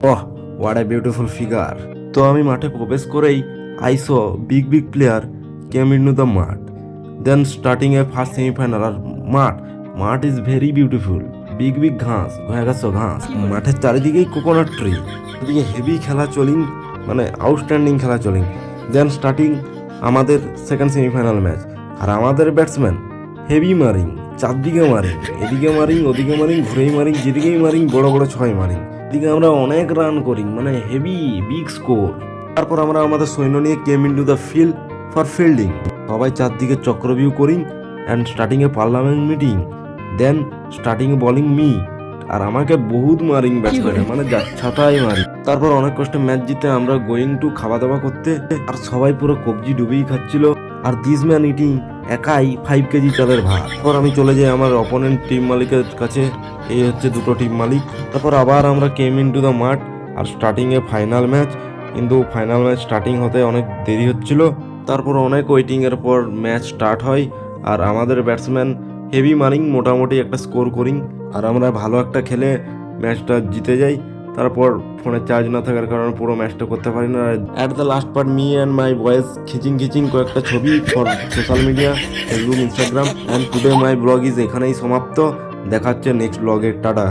Oh, what a beautiful figure. তো আমি মাঠে প্রবেশ করেই I saw big player came into the মাঠ। দেন স্টার্টিং এ ফার্স্ট সেমিফাইনাল। আর মাঠ মাঠ ইজ ভেরি বিউটিফুল। বিগ ঘাস, ঘাস ঘাস, মাঠের চারিদিকেই কোকোনাট ট্রি, এদিকে হেভি খেলা চলিং, মানে আউটস্ট্যান্ডিং খেলা চলিং। দেন স্টার্টিং আমাদের সেকেন্ড সেমিফাইনাল ম্যাচ। আর আমাদের ব্যাটসম্যান হেভি মারিং, চারদিকে মারিং, এদিকে মারিং, ওদিকে মারিং, ঘুরেই মারিং, যেদিকেই মারিং বড় বড় ছয় মারিং। এদিকে আমরা অনেক রান করি, মানে হেভি বিগ স্কোর। তারপর আমরা আমাদের সৈন্য নিয়ে came into the field for fielding. সবাই চারদিকে চক্রভিউ করিং অ্যান্ড স্টার্টিংয়ে পার্লামেন্ট মিটিং। দেন স্টার্টিংয়ে বলিং মি। আর আমাকে বহুত মারিং ব্যাটসম্যানে, মানে ছাতাই মারি। তারপর অনেক কষ্টে ম্যাচ জিতে আমরা গোয়িং টু খাওয়া দাওয়া করতে। আর সবাই পুরো কবজি ডুবেই খাচ্ছিল। আর দিস ম্যান ইটিং একাই 5 কেজি চালের ভাত। তারপর আমি চলে যাই আমার অপোনেন্ট টিম মালিকের কাছে। এই হচ্ছে দুটো টিম মালিক। তারপর আবার আমরা কেম ইন টু দ্য মাঠ। আর স্টার্টিংয়ে ফাইনাল ম্যাচ, কিন্তু ফাইনাল ম্যাচ স্টার্টিং হতে অনেক দেরি হচ্ছিল। তারপর অনেক ওয়েটিংয়ের পর ম্যাচ স্টার্ট হয়। আর আমাদের ব্যাটসম্যান হেভি মারিং, মোটামুটি একটা স্কোর করিং। আর আমরা ভালো একটা খেলে ম্যাচটা জিতে যাই। তারপর ফোনে চার্জ না থাকার কারণে পুরো ম্যাচটা করতে পারি না। At the last part me and my boys খিচিং কয়েকটা ছবি for social media, Facebook, Instagram. And today my blog is এখানেই সমাপ্ত। দেখা হচ্ছে নেক্সট ব্লগে। টাটা।